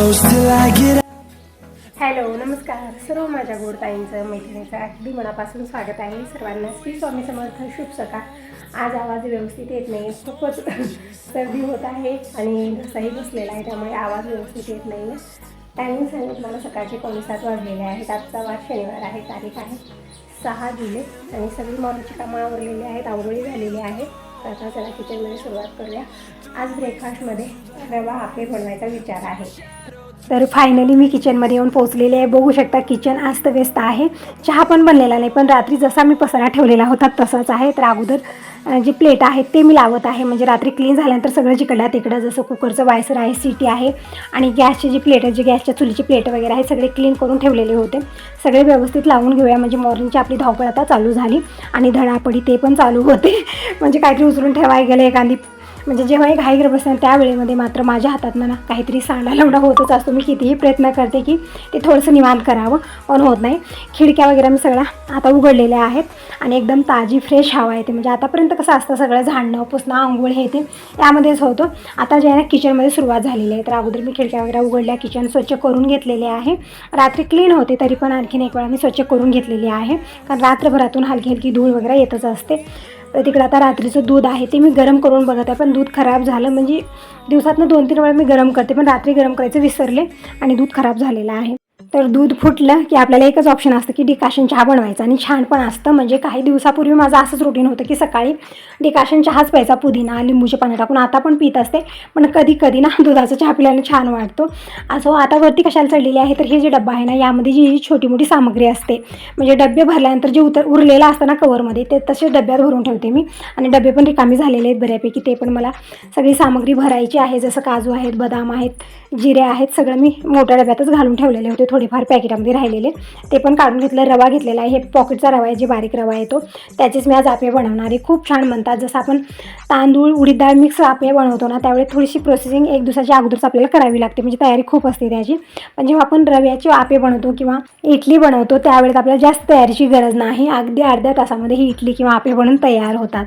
close till I get. Hello, नमस्कार सर्व माझ्या गोडताईंचं मैत्रिणीचं अगदी मनापासून स्वागत आहे सर्वांना. श्री स्वामी समर्थ. शुभ सकाळ. आज आवाज व्यवस्थित येत नाही, खूपच सर्दी होत आहे आणि घसाही बसलेला आहे, त्यामुळे आवाज व्यवस्थित येत नाही. टायमिंग सांगत मला सकाळचे 7:15 वाजलेले आहेत. आजचा वार शनिवार आहे, तारीख आहे 6 जुलै आणि सगळी मॉर्निंगची कामं आवरलेली आहेत, आंघोळी झालेली आहेत. तर आता चला किचनमध्ये सुरुवात करूया. आज ब्रेकफास्टमध्ये रवा आप्पे बनवायचा विचार आहे. तर फायनली मी किचनमध्ये येऊन पोहोचलेले आहे. बघू शकता किचन अस्तव्यस्त आहे. चहा पण बनलेला नाही, पण रात्री जसा मी पसारा ठेवलेला होता तसाच आहे. तर अगोदर जी प्लेट आहेत ते मी लावत आहे, म्हणजे रात्री क्लीन झाल्यानंतर सगळं जिकडल्या तिकडं जसं कुकरचं वायसर आहे, सीटी आहे आणि गॅसची जी प्लेट आहे, जी गॅसच्या चुलीची प्लेट वगैरे आहे, सगळे क्लीन करून ठेवलेले होते. सगळे व्यवस्थित लावून घेऊया, म्हणजे मॉर्निंगची आपली धावपळ आता चालू झाली आणि धडापडी ते पण चालू होते. म्हणजे काहीतरी उचलून ठेवायला गेलं एखादी, म्हणजे जेव्हा घाई करत बसते त्यावेळेमध्ये मात्र माझ्या हातातनं ना काहीतरी सांडा लवडा होतच असतो. मी कितीही प्रयत्न करते की ते थोडंसं निवांत करावं, पण होत नाही. खिडक्या वगैरे मी सगळ्या आता उघडलेल्या आहेत आणि एकदम ताजी फ्रेश हवा येते. म्हणजे आतापर्यंत कसं असतं, सगळं झाडणं पुसणं आंघोळ हे ते यामध्येच होतं. आता जे आहे ना किचनमध्ये सुरुवात झालेली आहे. तर अगोदर मी खिडक्या वगैरे उघडल्या, किचन स्वच्छ करून घेतलेले आहे. रात्री क्लीन होते तरी पण आणखीन एक वेळा मी स्वच्छ करून घेतलेली आहे, कारण रात्रभरातून हलकी हलकी धूळ वगैरे येतच असते. तर तिकडे आता रात्रीचं दूध आहे ते मी गरम करून बघत आहे, पण दूध खराब झालं. म्हणजे दिवसातनं 2-3 वेळा मी गरम करते, पण रात्री गरम करायचं विसरले आणि दूध खराब झालेलं आहे. तर दूध फुटलं की आपल्याला एकच ऑप्शन असतं की डिकाशन चहा बनवायचा आणि छान पण असतं. म्हणजे काही दिवसापूर्वी माझं असंच रुटीन होतं की सकाळी डिकाशन चहाच प्यायचा, पुदिना लिंबूचे पानं टाकून. आता पण पित असते, पण कधी कधी ना दुधाचा चहा पिल्याने छान वाटतो. असं आता वरती कशाला चढलेली आहे, तर हे जे डब्बा आहे ना, यामध्ये जी छोटी मोठी सामग्री असते, म्हणजे डबे भरल्यानंतर जे उरलेलं असतं ना कवरमध्ये, ते तसे डब्यात भरून ठेवते मी. आणि डबे पण रिकामी झालेले आहेत बऱ्यापैकी, ते पण मला सगळी सामग्री भरायची आहे. जसं काजू आहेत, बदाम आहेत, जिरे आहेत, सगळं मी मोठ्या डब्यातच घालून ठेवलेले होते. थोडेफार पॅकेटामध्ये राहिलेले ते पण काढून घेतलं. रवा घेतलेला आहे, हे पॉकेटचा रवा आहे, जे बारीक रवा आहे तो. त्याचेच मी आज आप्पे बनवणार आहे. खूप छान बनतात. जसं आपण तांदूळ उडीद डाळ मिक्स आप्पे बनवतो ना, त्यावेळी थोडीशी प्रोसेसिंग एक दिवसाच्या अगोदरच आपल्याला करावी लागते, म्हणजे तयारी खूप असते त्याची. पण जेव्हा आपण रव्याचे आप्पे बनवतो किंवा इडली बनवतो त्यावेळेस आपल्याला जास्त तयारीची गरज नाही. अगदी अर्ध्या तासामध्ये ही इडली किंवा आप्पे बनून तयार होतात.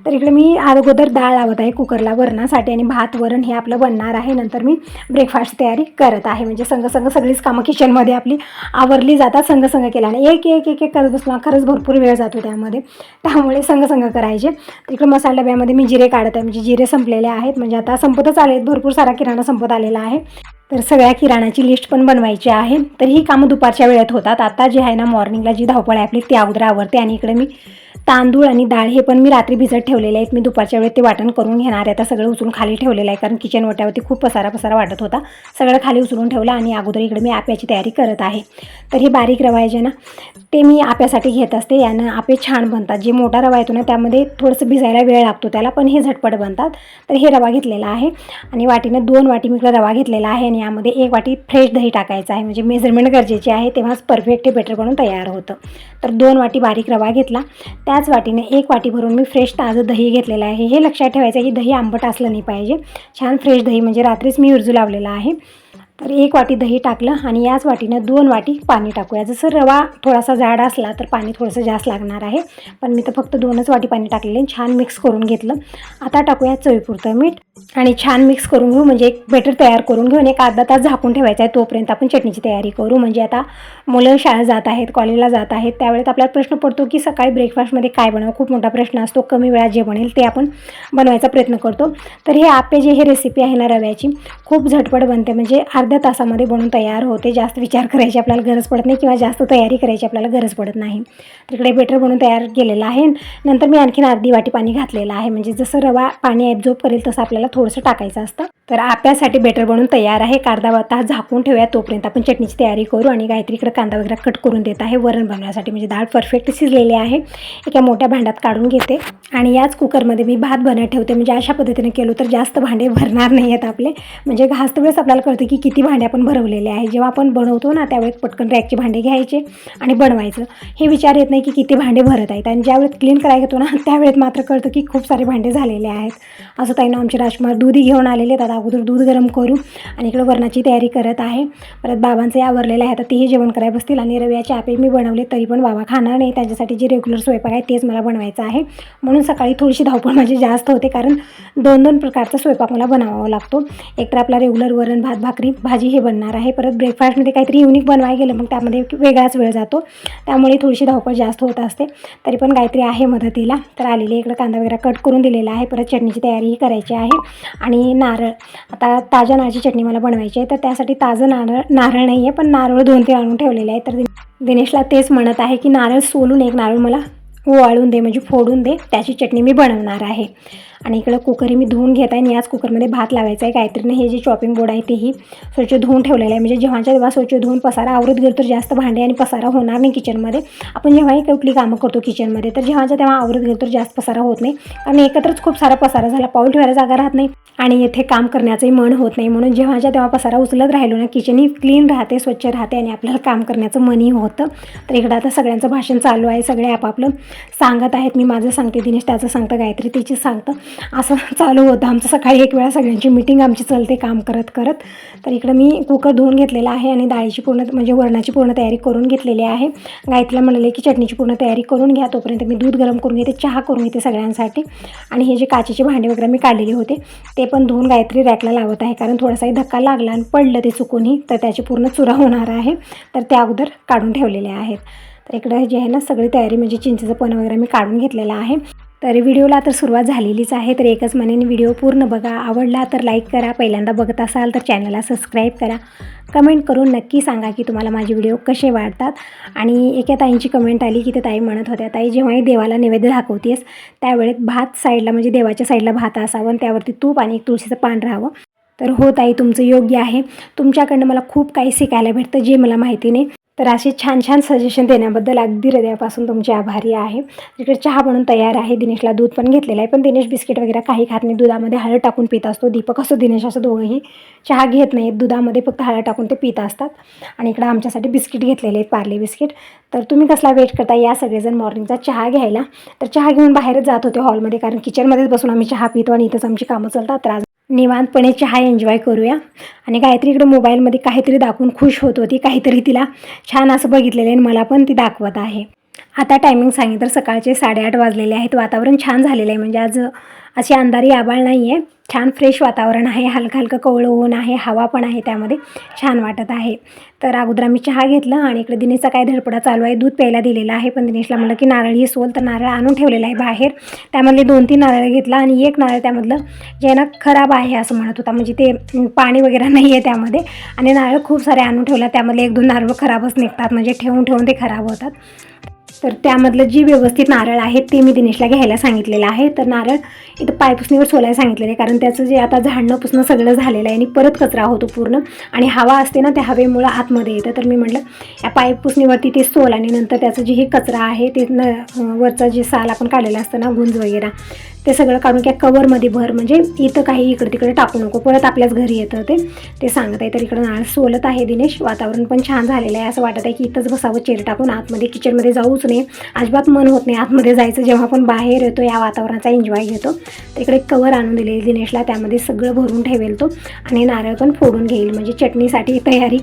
तर इकडे मी अगोदर डाळ लावत आहे कुकरला वरणासाठी, आणि भात वरण हे आपलं बनणार आहे. नंतर मी ब्रेकफास्ट तयारी करत आहे. म्हणजे संग सगळीच कामं किचनमध्ये आपली आवरली जातात संग केल्याने. एक एक एक एक करत बसला खरंच भरपूर वेळ जातो त्यामध्ये, त्यामुळे संग करायचे. तर इकडे मसाला डब्यामध्ये मी जिरे काढत आहे, म्हणजे जिरे संपलेले आहेत, म्हणजे आता संपतच आले आहेत. भरपूर सारा किराणा संपत आलेला आहे, तर सगळ्या किराणाची लिस्ट पण बनवायची आहे. तर ही कामं दुपारच्या वेळेत होतात. आता जे आहे ना मॉर्निंगला जी धावपळ आहे आपली ती अगोदर आवरते. आणि इकडे मी तांदूळ आणि डाळ हे पण मी रात्री भिजत ठेवलेले आहेत. मी दुपारच्या वेळेत ते वाटण करून घेणार आहे. आता सगळं उचलून खाली ठेवलेलं आहे, कारण किचन ओट्यावरती खूप पसारा वाटत होता. सगळं खाली उचलून ठेवलं आणि अगोदर इकडे मी आप्याची तयारी करत आहे. तर हे बारीक रवा आहे जे ना, ते मी आप्यासाठी घेत असते. यानं आप्पे छान बनतात. जे मोठा रवा येतो ना त्यामध्ये थोडंसं भिजायला वेळ लागतो त्याला, पण हे झटपट बनतात. तर हे रवा घेतलेला आहे आणि वाटीनं 2 वाटी मी रवा घेतलेला आहे आणि यामध्ये 1 वाटी फ्रेश दही टाकायचं आहे. म्हणजे मेजरमेंट गरजेचे आहे, तेव्हाच परफेक्ट बेटर बनून तयार होतं. तर 2 वाटी बारीक रवा घेतला. त्याच वाटीने 1 वाटी भरून मी फ्रेश ताजं दही घेतलेलं आहे. हे लक्षात ठेवायचं आहे की दही आंबट असलं नाही पाहिजे. छान फ्रेश दही, म्हणजे रात्रीच मी विरजू लावलेला आहे. तर 1 वाटी दही टाकलं आणि याच वाटीनं 2 वाटी पाणी टाकूया. जसं रवा थोडासा जाड असला तर पाणी थोडंसं जास्त लागणार आहे, पण मी तर फक्त 2च वाटी पाणी टाकलेले. छान मिक्स करून घेतलं. आता टाकूया चवीपुरतं मीठ आणि छान मिक्स करून घेऊ, म्हणजे एक बेटर तयार करून घेऊन एक अर्धा तास झाकून ठेवायचं आहे. तोपर्यंत आपण चटणीची तयारी करू. म्हणजे आता मुलं शाळेत जात आहेत, कॉलेजला जात आहेत, त्यावेळेस आपल्याला प्रश्न पडतो की सकाळी ब्रेकफास्टमध्ये काय बनवावं. खूप मोठा प्रश्न असतो. कमी वेळात जे बनेल ते आपण बनवायचा प्रयत्न करतो. तर हे आप्पे जे हे रेसिपी आहे ना रव्याची, खूप झटपट बनते. म्हणजे अर्ध्या तासामध्ये बनून तयार होते. जास्त विचार करायची आपल्याला गरज पडत नाही किंवा जास्त तयारी करायची आपल्याला गरज पडत नाही. तिकडे बेटर बनून तयार केलेलं आहे. नंतर मी आणखीन अर्धी वाटी पाणी घातलेलं आहे, म्हणजे जसं रवा पाणी ॲब्झॉर्ब करेल तसं आपल्याला थोडंसं टाकायचं असतं. तर आप्यासाठी बेटर बनून तयार आहे. अर्धा तास झाकून ठेवूया. तोपर्यंत आपण चटणीची तयारी करू. आणि गायत्री इकडे कांदा वगैरे कट करून देत आहे वरण बनवण्यासाठी. म्हणजे डाळ परफेक्ट शिजलेली आहे. एका मोठ्या भांड्यात काढून घेते आणि याच कुकरमध्ये मी भात बनवत ठेवते. म्हणजे अशा पद्धतीने केलो तर जास्त भांडे भरणार नाही आहेत आपले. म्हणजे घासते वेळेस आपल्याला कळतं की किती भांडे आपण भरवलेले आहे. जेव्हा आपण बनवतो ना त्यावेळेस पटकन रॅकचे भांडे घ्यायचे आणि बनवायचं. हे विचार येत नाही की किती भांडे भरत आहेत. आणि ज्यावेळेस क्लीन करायला घेतो ना त्यावेळेस मात्र कळतं की खूप सारे भांडे झालेले आहेत. असं ताईनं आमचे राजकुमार दूधही घेऊन आलेले आहेत. आता अगोदर दूध गरम करू आणि इकडं वरणाची तयारी करत आहे. परत बाबांचं आवरलेलं आहे. आता तेही जेवण करायला बसतील. आणि रव्याचे आप्पे मी बनवले तरी पण बाबा खाणार नाही. त्यांच्यासाठी जे रेग्युलर स्वयंपाक आहे तेच मला बनवायचं आहे. म्हणून सकाळी थोडीशी धावपळ माझी जास्त होते, कारण 2-2 प्रकारचा स्वयंपाक मला बनवावा लागतो. एकतर आपला रेग्युलर वरण भात भाकरी भाजी हे बनणार आहे. परत ब्रेकफास्टमध्ये काहीतरी युनिक बनवायला गेलं मग त्यामध्ये वेगळाच वेळ जातो, त्यामुळे थोडीशी धावपळ जास्त होत असते. तरी पण गायत्री आहे मदतीला. तर आलेली इकडं कांदा वगैरे कट करून दिलेला आहे. परत चटणीची तयारीही करायची आहे. आणि नारळ, आता ताज्या नारळाची चटणी मला बनवायची आहे, तर त्यासाठी ताजं नारळ नाही आहे, पण नारळ 2-3 आणून ठेवलेले आहे. तर दिनेशला तेच म्हणत आहे की नारळ सोलून एक नारळ मला वाळून दे, म्हणजे फोडून दे, त्याची चटणी मी बनवणार आहे. आणि इकडं कुकर मी धुवून घेत आहे आणि याच कुकरमध्ये भात लावायचा आहे. गायत्रीने हे जे चॉपिंग बोर्ड आहे तेही स्वच्छ धुवून ठेवलेलं आहे, म्हणजे जेव्हाच्या तेव्हा स्वच्छ धुवून पसारा आवरत गेलो तर जास्त भांडे आणि पसारा होणार नाही किचनमध्ये. आपण जेव्हाही कुठली कामं करतो किचनमध्ये तर जेव्हाच्या तेव्हा आवरत गेलो तर जास्त पसारा होत नाही, कारण एकत्रच खूप सारा पसारा झाला, पाऊल ठेवायला जागा राहत नाही आणि येथे काम करण्याचंही मन होत नाही. म्हणून जेव्हाच्या तेव्हा पसारा उचलत राहिलो ना, किचनही क्लीन राहते, स्वच्छ राहते आणि आपल्याला काम करण्याचं मनही होतं. तर इकडं आता सगळ्यांचं भाषण चालू आहे, सगळे आपापलं सांगत आहेत. मी माझं सांगते, दिनेश त्याचं सांगतं, गायत्री तिचीच सांगतं, असं चालू होतं आमचं. सकाळी एक वेळा सगळ्यांची मीटिंग आमची चालते काम करत करत. तर इकडं मी कुकर धुवून घेतलेला आहे आणि डाळीची म्हणजे वरणाची पूर्ण तयारी करून घेतलेली आहे. गायत्रीला म्हणाले की चटणीची पूर्ण तयारी करून घ्या, तोपर्यंत मी दूध गरम करून घेते, चहा करून घेते सगळ्यांसाठी. आणि हे जे काचेचे भांडे वगैरे मी काढलेले होते ते पण धुवून गायत्री रॅकला लावत आहे, कारण थोडासाही धक्का लागला आणि पडलं ते चुकूनही तर त्याची पूर्ण चुरा होणार आहे. तर त्या अगोदर काढून ठेवलेले आहेत. तर इकडं जे आहे ना सगळी तयारी, म्हणजे चिंचेचं पण वगैरे मी काढून घेतलेलं आहे. तर व्हिडिओला तर सुरुवात झालेलीच आहे. तर एकच म्हणेन, व्हिडिओ पूर्ण बघा, आवडला तर लाईक करा, पहिल्यांदा बघत असाल तर चॅनलला सबस्क्राईब करा, कमेंट करून नक्की सांगा की तुम्हाला माझे व्हिडिओ कसे वाटतात. आणि एका ताईंची कमेंट आली की ते ताई म्हणत होत्या, ताई जेव्हाही देवाला नैवेद्य दाखवतेस त्यावेळेत भात साईडला, म्हणजे देवाच्या साईडला भात असावं आणि त्यावरती तूप आणि एक तुळशीचं पान राहावं. तर हो ताई, तुमचं योग्य आहे. तुमच्याकडनं मला खूप काही शिकायला भेटतं जे मला माहिती नाही. तर असे छान छान सजेशन देण्याबद्दल अगदी हृदयापासून तुमचे आभारी आहे. इकडे चहा बनून तयार आहे. दिनेशला दूध पण घेतलेलं आहे, पण दिनेश बिस्किट वगैरे काही खात नाही, दुधामध्ये हळद टाकून पित असतो. दीपक असं दिनेश असं दोघंही चहा घेत नाहीत, दुधामध्ये फक्त हळद टाकून ते पित असतात. आणि इकडं आमच्यासाठी बिस्किट घेतलेले आहेत, पार्ले बिस्किट. तर तुम्ही कसला वेट करता, या सगळेजण मॉर्निंगचा चहा घ्यायला. तर चहा घेऊन बाहेरच जात होते हॉलमध्ये, कारण किचनमध्येच बसून आम्ही चहा पितो आणि इथंच आमची कामं चालतात. तर आज निवांतपणे चहा एन्जॉय करूया. आणि गायत्री इकडं मोबाईलमध्ये काहीतरी दाखवून खुश होत होती, काहीतरी तिला छान असं बघितलेलं आहे आणि मला पण ती दाखवत आहे. आता टायमिंग सांगितलं तर सकाळचे 8:30 वाजलेले आहेत. वातावरण छान झालेलं आहे, म्हणजे आज अशी अंधारी आभाळ नाही आहे, छान फ्रेश वातावरण आहे, हलकं हलकं कवळं ऊन आहे, हवा पण आहे, त्यामध्ये छान वाटत आहे. तर अगोदर आम्ही चहा घेतला आणि इकडे दिनेशचा काय धडपडा चालू आहे, दूध प्यायला दिलेलं आहे. पण दिनेशला म्हटलं की नारळही सोल, तर नारळ आणून ठेवलेलं आहे बाहेर. त्यामधले 2-3 नारळ घेतला आणि एक नारळ त्यामधलं जे आहे ना खराब आहे असं म्हणत होता, म्हणजे ते पाणी वगैरे नाही आहे त्यामध्ये. आणि नारळ खूप सारे आणून ठेवला, त्यामधले 1-2 नारळ खराबच निघतात, म्हणजे ठेवून ठेवून ते खराब होतात. तर त्यामधलं जी व्यवस्थित नारळ आहे ते मी दिनेशला घ्यायला सांगितलेलं आहे. तर नारळ इथं पायपुसणीवर सोलायला सांगितलेलं आहे, कारण त्याचं जे आता झाडणं पुसणं सगळं झालेलं आहे आणि परत कचरा होतो पूर्ण, आणि हवा असते ना, त्या हवेमुळं आतमध्ये येतं. तर मी म्हटलं या पायपुसणीवरती ते सोल आणि नंतर त्याचं जे हे कचरा आहे ते वरचं जे साल आपण काढलेलं असतं ना, गुंज वगैरे, ते सगळं काढून त्या कवरमध्ये भर, म्हणजे इथं काही इकडे तिकडे टाकू नको, परत आपल्याच घरी येतं ते सांगत आहे. तर इकडं नारळ सोलत आहे दिनेश. वातावरण पण छान झालेलं आहे, असं वाटत आहे की इथंच बसावं चेअर टाकून, आतमध्ये किचनमध्ये जाऊच नाही, अजिबात मन होत नाही आतमध्ये जायचं. जेव्हा आपण बाहेर येतो या वातावरणाचा एन्जॉय घेतो. तर इकडे कवर आणून दिले दिनेशला, त्यामध्ये सगळं भरून ठेवेल तो आणि नारळ पण फोडून घेईल, म्हणजे चटणीसाठी तयारी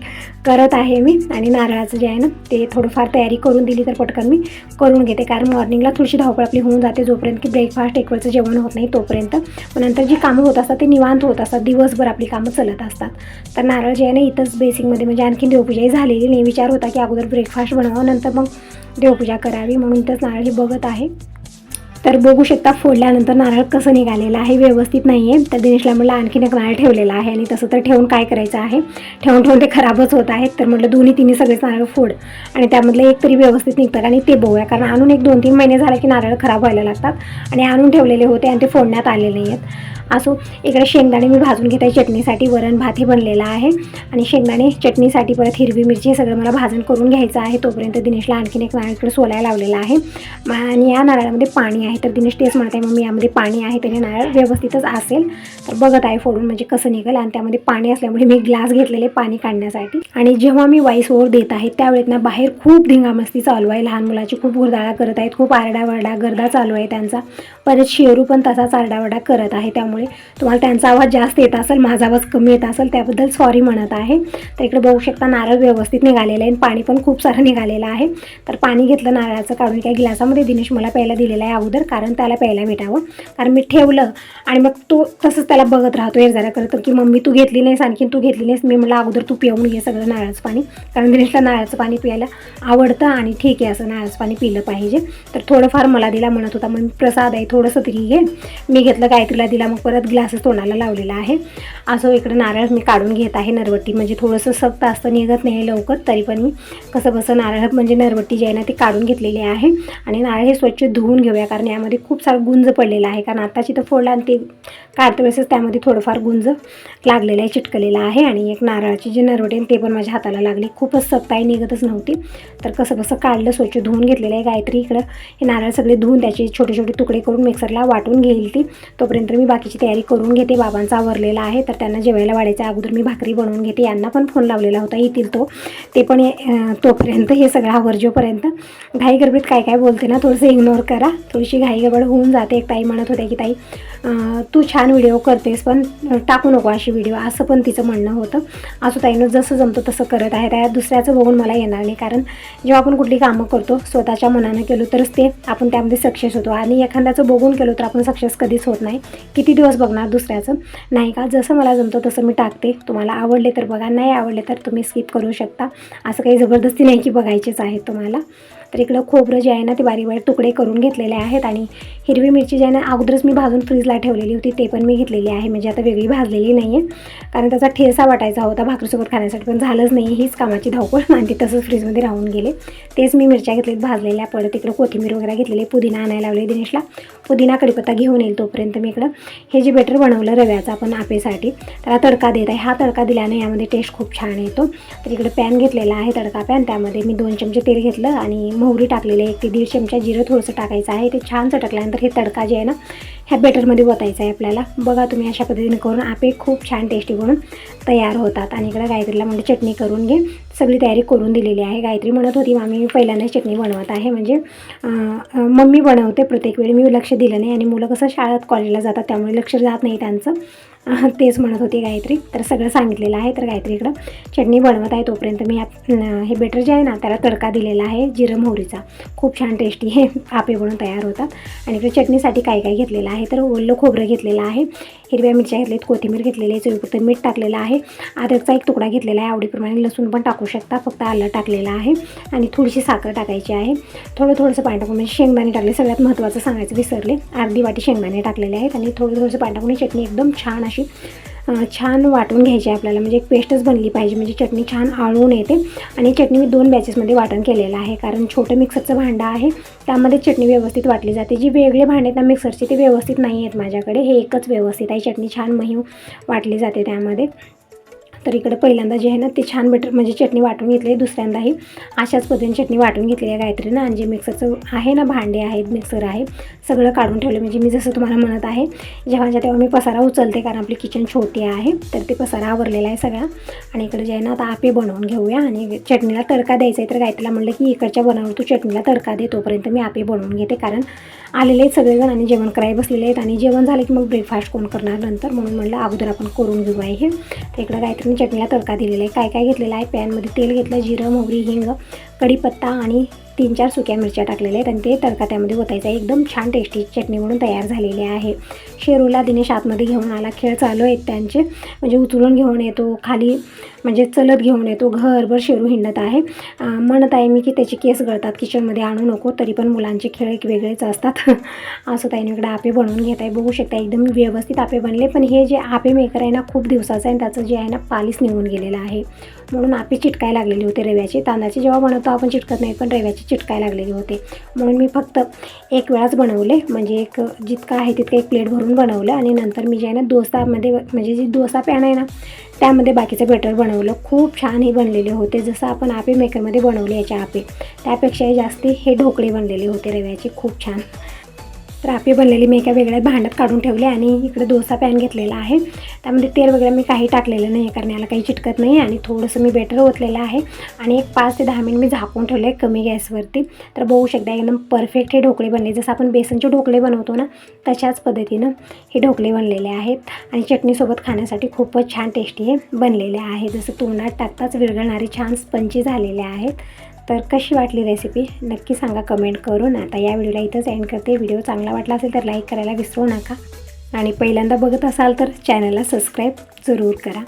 करत आहे मी. आणि नारळाचं जे आहे ना ते थोडंफार तयारी करून दिली तर पटकन मी करून घेते, कारण मॉर्निंगला थोडीशी धावपळ आपली होऊन जाते, जोपर्यंत की ब्रेकफास्ट एक वेळचं जेवण होत नाही तोपर्यंत. पण नंतर जी कामं होत असतात ते निवांत होत असतात, दिवसभर आपली कामं चालत असतात. तर नारळ जे आहे ना इथंच बेसिंगमध्ये, म्हणजे आणखीन देवपूजाही झालेली नाही, विचार होता की अगोदर ब्रेकफास्ट बनवावं नंतर मग देवपूजा करावी, म्हणून इथंच नारळ हे बघत आहे. तर बघू शकता फोडल्यानंतर नारळ कसं निघालेलं आहे, व्यवस्थित नाही आहे. तर दिनेशला म्हटलं आणखीन एक नारळ ठेवलेला आहे, आणि तसं तर ठेवून काय करायचं आहे, ठेवून ठेवून ते खराबच होत आहेत. तर म्हटलं दोन्ही तिन्ही सगळेच नारळ फोड आणि त्यामधलं एक तरी व्यवस्थित निघतात आणि ते बघूया, कारण आणून एक 2-3 महिने झाले की नारळ खराब व्हायला लागतात, आणि आणून ठेवलेले होते आणि ते फोडण्यात आलेले नाही आहेत. असो, इकडे शेंगदाणे मी भाजून घेत आहे चटणीसाठी. वरण भातही बनलेला आहे आणि शेंगदाणे चटणीसाठी परत हिरवी मिरची हे सगळं मला भाजून करून घ्यायचं आहे. तोपर्यंत दिनेशला आणखीन एक नारळ इकडे सोलायला लावलेला आहे आणि या नारळामध्ये पाणी आहे. तर दिनेश तेच म्हणत आहे मम्मी यामध्ये पाणी आहे, त्याने नारळ व्यवस्थितच असेल. तर बघत आहे फोडून म्हणजे कसं निघेल, आणि त्यामध्ये पाणी असल्यामुळे मी ग्लास घेतलेले पाणी काढण्यासाठी. आणि जेव्हा मी व्हॉइस ओव्हर देत आहे त्यावेळेत ना बाहेर खूप धिंगामस्ती चालू आहे, लहान मुलाची खूप गुरदाळा करत आहेत, खूप आरडावरडा गर्दा चालू आहे त्यांचा. परत शेरू पण तसाच आरडावरडा करत आहे, त्यामुळे तुम्हाला त्यांचा आवाज जास्त येत असेल, माझा आवाज कमी येत असेल, त्याबद्दल सॉरी म्हणत आहे. तर इकडे बघू शकता नारळ व्यवस्थित निघालेलं आहे आणि पाणी पण खूप सारं निघालेलं आहे. तर पाणी घेतलं नारळाचं काढून काय ग्लासामध्ये, दिनेश मला प्यायला दिलेलं आहे अगोदर. अगोदर, कारण त्याला प्यायला भेटावं. कारण मी ठेवलं आणि मग तो तसंच त्याला बघत राहतो जरा करतो की मम्मी तू घेतली नाहीस, आणखीन तू घेतली नाहीस. मी म्हटलं अगोदर तू पिऊन घे सगळं नारळाचं पाणी, कारण दिनेशला नारळाचं पाणी प्यायला आवडतं आणि ठीक आहे असं नारळाचं पाणी पिलं पाहिजे. तर थोडंफार मला दिला, म्हणत होता मग प्रसाद आहे थोडंसं तरी घे. मी घेतलं, गायत्रीला दिला, मग परत ग्लासच तोंडाला लावलेला आहे. असं इकडं नारळ मी काढून घेत आहे. नरवट्टी म्हणजे थोडंसं सक्त असतं, निघत नाही लवकर, तरी पण मी कसं बसं नारळ म्हणजे नरवट्टी जी आहे ना ती काढून घेतलेली आहे. आणि नारळ हे स्वच्छ धुवून घेऊया, कारण यामध्ये खूप सारं गुंज पडलेलं आहे. कारण आताची तर फोडला आणि ते काढते वेळेसच त्यामध्ये थोडंफार गुंज लागलेलं आहे, चिटकलेलं आहे. आणि एक नारळाची जी नरवटी ते पण माझ्या हाताला लागली, खूपच सक्त आहे, निघतच नव्हती. तर कसं बसं काढलं, स्वच्छ धुवून घेतलेलं आहे. गायत्री इकडं हे नारळ सगळे धुवून त्याचे छोटे छोटे तुकडे करून मिक्सरला वाटून घेईल ती. तोपर्यंत मी बाकीची तयारी करून घेते. बाबांचा आवरलेला आहे, तर त्यांना जेवायला वाढायच्या अगोदर मी भाकरी बनवून घेते. यांना पण फोन लावलेला होता, येतील ते पण तोपर्यंत हे सगळं आवरजोपर्यंत घाई गडबडीत काय काय बोलते ना थोडंसं इग्नोर करा. थोडीशी घाई गडबड होऊन जाते. एक ताई म्हणत होत्या की ताई तू छान व्हिडिओ करतेस पण टाकू नको अशी व्हिडिओ, असं पण तिचं म्हणणं होतं. असं ताईनं जसं जमतं तसं करत आहे. त्या दुसऱ्याचं बघून मला येणार नाही, कारण जेव्हा आपण कुठली कामं करतो स्वतःच्या मनानं केलो तरच ते आपण त्यामध्ये सक्सेस होतो. आणि एखाद्याचं बघून केलो तर आपण सक्सेस कधीच होत नाही. किती दिवस बघणार दुसऱ्याचं, नाही का. जसं मला जमतं तसं मी टाकते. तुम्हाला आवडले तर बघा, नाही आवडले तर तुम्ही स्किप करू शकता. असं काही जबरदस्ती नाही की बघायचेच आहेत तुम्हाला. तर इकडं खोबरं जे आहे ना ते बारीक बारीक तुकडे करून घेतलेले आहेत. आणि हिरवी मिरची जी आहे ना अगोदरच मी भाजून फ्रीजला ठेवलेली होती, ते पण मी घेतलेली आहे. म्हणजे आता वेगळी भाजलेली नाही आहे, कारण त्याचा ठेसा वाटायचा होता भाकरीसोबत खाण्यासाठी, पण झालंच नाही. हीच कामाची धावपळ आणि ती तसंच फ्रीजमध्ये राहून गेले. तेच मी मिरच्या घेतलेत भाजलेल्या. परत इकडं कोथिंबीर वगैरे घेतलेली, पुदिना आणायला लावले दिनेशला. पुदिना कढीपत्ता घेऊन येईल तोपर्यंत मी इकडं हे जे बेटर बनवलं रव्याचं आपण आपेसाठी त्याला तडका देत आहे. हा तडका दिल्याने यामध्ये टेस्ट खूप छान येतो. तर इकडे पॅन घेतलेला आहे, तडका पॅन. त्यामध्ये मी 2 चमचे तेल घेतलं आणि मोहरी टाकलेली आहे. 1 ते 1.5 चमचा जिरं थोडंसं टाकायचं आहे. ते छान चटकल्यानंतर हे तडका जे आहे ना ह्या बेटरमध्ये ओतायचं आहे आपल्याला. बघा तुम्ही अशा पद्धतीने करून आपे खूप छान टेस्टी बनून तयार होतात. आणि इकडे गायत्रीला म्हणजे चटणी करून घे, सगळी तयारी करून दिलेली आहे. गायत्री म्हणत होती मामी मी पहिल्यांदा चटणी बनवत आहे, म्हणजे मम्मी बनवते प्रत्येक वेळी, मी लक्ष दिलं नाही. आणि मुलं कसं शाळेत कॉलेजला जातात त्यामुळे लक्ष जात नाही त्यांचं, तेच म्हणत होती गायत्री. तर सगळं सांगितलेलं आहे. तर गायत्री इकडं चटणी बनवत आहे. तोपर्यंत मी हे बेटर जे आहे ना त्याला तडका दिलेला आहे जिरं मोहरीचा. खूप छान टेस्टी हे आपे बनून तयार होतात. आणि इकडे चटणीसाठी काय काय घेतलेलं आहे तर ओलं खोबरं घेतलेलं आहे, हिरव्या मिरच्या घेतलेत, कोथिंबीर घेतलेली आहे, चवीपुरतं मीठ टाकलेलं आहे, अद्रकचा एक तुकडा घेतलेला आहे, आवडीप्रमाणे लसूण पण टाकू शकता, फक्त आलं टाकलेलं आहे. आणि थोडीशी साखर टाकायची आहे. थोडंसं पाणी टाकून म्हणजे शेंगदाणे टाकले, सगळ्यात महत्त्वाचं सांगायचं विसरले, अर्धी वाटी शेंगदाणे टाकलेले आहेत. आणि थोडंसं पाणी टाकून चटणी एकदम छान अशी छान वाटून घ्यायची आहे आपल्याला, म्हणजे एक पेस्टच बनली पाहिजे, म्हणजे चटणी छान आळून येते. आणि चटणी मी 2 बॅचेसमध्ये वाटण केलेलं आहे, कारण छोटं मिक्सरचं भांडं आहे त्यामध्ये चटणी व्यवस्थित वाटली जाते. जी वेगळे भांडे आहेत ना मिक्सरचे ते व्यवस्थित नाही आहेत माझ्याकडे, हे एकच व्यवस्थित आहे. चटणी छान महीव वाटली जाते त्यामध्ये. तर इकडे पहिल्यांदा जे आहे ना ते छान बेटर म्हणजे चटणी वाटून घेतली आहे. दुसऱ्यांदाही अशाच पद्धतीने चटणी वाटून घेतली आहे गायत्रीनं. आणि जे मिक्सरचं आहे ना भांडे आहेत, मिक्सर आहे, सगळं काढून ठेवलं. म्हणजे मी जसं तुम्हाला म्हणत आहे तेव्हा मी पसारा उचलते, कारण आपली किचन छोटी आहे, तर ते पसारा आवरलेला आहे सगळा. आणि इकडे जे आहे ना आता आपे बनवून घेऊया आणि चटणीला तडका द्यायचा आहे. तर गायत्रीला म्हणलं की इकडच्या बनवून तू चटणीला तडका दे, तोपर्यंत मी आपे बनवून घेते, कारण आलेले आहेत सगळेजण आणि जेवण करायला बसलेले आहेत. आणि जेवण झालं की मग ब्रेकफास्ट कोण करणार नंतर, म्हणून म्हणलं अगोदर आपण करून घेऊ आहे हे. तर इकडं गायत्रीने चटणीला तडका दिलेला आहे. काय काय घेतलेलं आहे, पॅनमध्ये तेल घेतलं, जिरं मोहरी हिंग कढीपत्ता आणि 3-4 सुक्या मिरच्या टाकलेल्या आहेत. आणि ते तडका त्यामध्ये ओतायचा आहे. एकदम छान टेस्टी चटणी म्हणून तयार झालेली आहे. शेरूला दिनेश आतमध्ये घेऊन आला, खेळ चालू आहेत त्यांचे, म्हणजे उचलून घेऊन येतो खाली, म्हणजे चलत घेऊन येतो, घरभर शेरू हिंडत आहे. म्हणत आहे मी की त्याचे केस गळतात, किचनमध्ये आणू नको, तरी पण मुलांचे खेळ एक वेगळेच असतात. असं ताईने इकडे आपे बनवून घेत आहे. बघू शकता एकदम व्यवस्थित आपे बनले. पण हे जे आपे मेकर आहे ना खूप दिवसाचं आहे आणि त्याचं जे आहे ना पालिश निघून गेलेलं आहे, म्हणून आपे चिटकायला लागलेले होते रव्याचे. तांदळाचे जेव्हा बनवतो आपण चिटकत नाही, पण रव्याचे चिटकायला लागलेले होते, म्हणून मी फक्त एक वेळाच बनवले, म्हणजे एक जितकं आहे तितकं एक प्लेट भरून बनवलं. आणि नंतर मी जे आहे ना डोसामध्ये म्हणजे जी डोसा पॅन आहे ना त्यामध्ये बाकीचं बेटर बनवलं. खूप छान हे बनलेले होते, जसं आपण आपे मेकरमध्ये बनवले याचे आपे त्यापेक्षाही जास्ती हे ढोकळे बनलेले होते रव्याचे, खूप छान. तर आपे बनलेली मी एका वेगळ्या भांड्यात काढून ठेवले. आणि इकडे डोसा पॅन घेतलेला आहे, त्यामध्ये तेल वगैरे मी काही टाकलेलं नाही, कारण याला काही चिटकत नाही. आणि थोडंसं मी बेटर ओतलेलं आहे आणि एक 5 ते 10 मिनिट मी झाकून ठेवले आहे कमी गॅसवरती. तर बघू शकता एकदम परफेक्ट हे ढोकळे बनले, जसं आपण बेसनचे ढोकळे बनवतो ना तशाच पद्धतीनं हे ढोकळे बनलेले आहेत. आणि चटणीसोबत खाण्यासाठी खूपच छान टेस्टी हे बनलेले आहे, जसं तोंडात टाकताच विरघळणारे छान स्पंची झालेले आहेत. तर कशी वाटली रेसिपी नक्की सांगा कमेंट करून. आता या व्हिडिओला इथंच एंड करते. व्हिडिओ चांगला वाटला असेल तर लाईक करायला विसरू नका आणि पहिल्यांदा बघत असाल तर चॅनलला सबस्क्राईब जरूर करा.